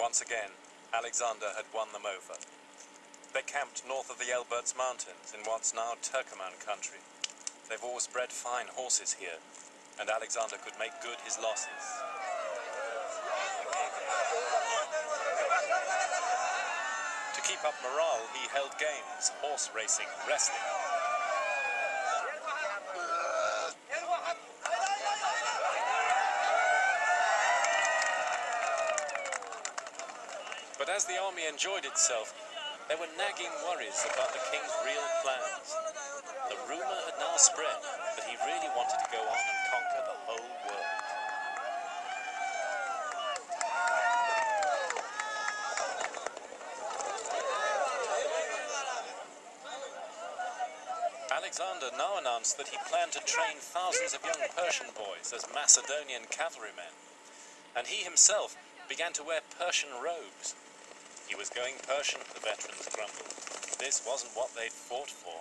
Once again, Alexander had won them over. They camped north of the Elberts Mountains in what's now Turkmene country. They've always bred fine horses here, and Alexander could make good his losses. To keep up morale, he held games, horse racing, wrestling. But as the army enjoyed itself, there were nagging worries about the king's real plans. The rumor had now spread that he really wanted to go on and conquer the whole world. Alexander now announced that he planned to train thousands of young Persian boys as Macedonian cavalrymen, and he himself began to wear Persian robes. He was going Persian, the veterans grumbled. This wasn't what they'd fought for.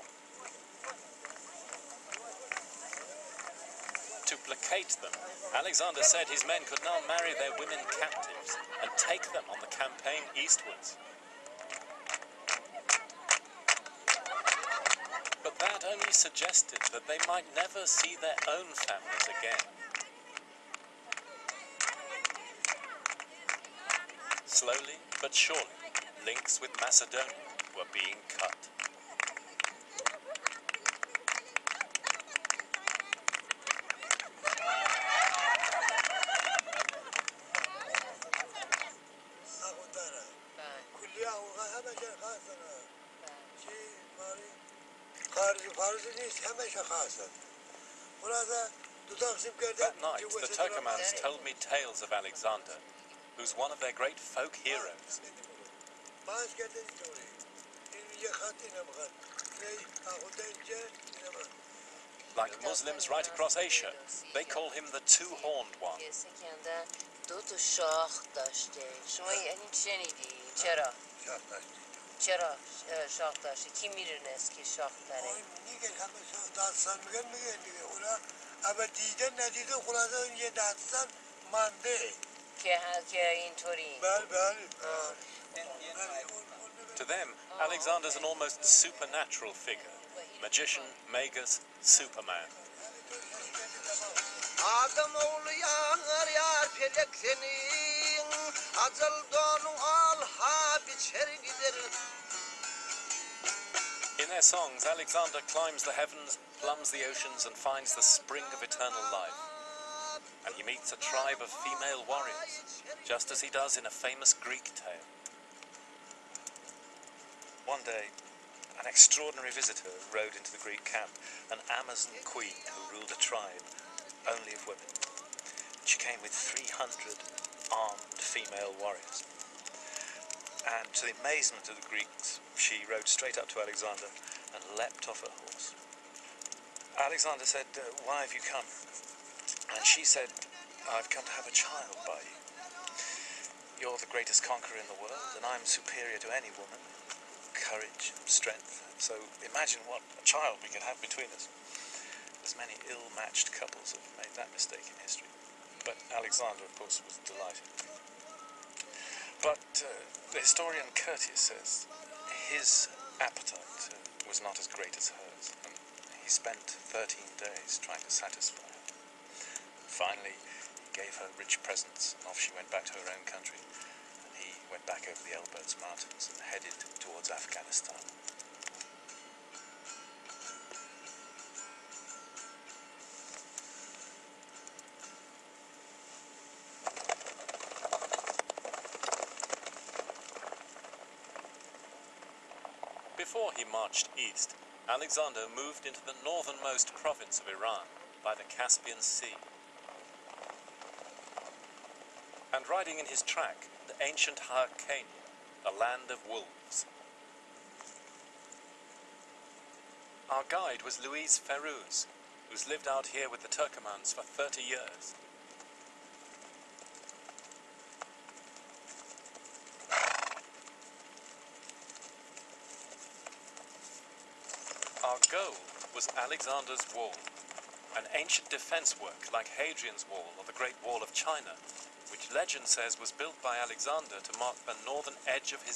To placate them, Alexander said his men could now marry their women captives and take them on the campaign eastwards. But that only suggested that they might never see their own families again. Slowly but surely, links with Macedonia were being cut. That night, the Turkmens told me tales of Alexander, who's one of their great folk heroes. Like Muslims right across Asia, they call him the two-horned one. چرا شاخ داشته کی میدونست که شاخ داره میگه همه داستان میگن اونا اما دیدن ندیدن خلاصه یه داستان مانده که اینطوری بله To them, Alexander's an almost supernatural figure. Magician, magus, Superman. Adam oğlu yağar yar pelek senin Acıl donu al ha biçer gider. In their songs, Alexander climbs the heavens, plumbs the oceans, and finds the spring of eternal life. And he meets a tribe of female warriors, just as he does in a famous Greek tale. One day, an extraordinary visitor rode into the Greek camp, an Amazon queen who ruled a tribe only of women. She came with 300 armed female warriors. And to the amazement of the Greeks, she rode straight up to Alexander and leapt off her horse. Alexander said, "Why have you come?" And she said, "I've come to have a child by you. You're the greatest conqueror in the world, and I'm superior to any woman. Courage, strength. So imagine what a child we could have between us." As many ill-matched couples have made that mistake in history. But Alexander, of course, was delighted. But the historian Curtius says his appetite was not as great as hers, and he spent 13 days trying to satisfy her. Finally, he gave her rich presents, and off she went back to her own country, and he went back over the Elberts Mountains and headed towards Afghanistan. Before he marched east, Alexander moved into the northernmost province of Iran, by the Caspian Sea. And riding in his track, the ancient Hyrcania, a land of wolves. Our guide was Louise Ferrouz, who's lived out here with the Turkmens for 30 years. Our goal was Alexander's Wall, an ancient defense work like Hadrian's Wall or the Great Wall of China, which legend says was built by Alexander to mark the northern edge of his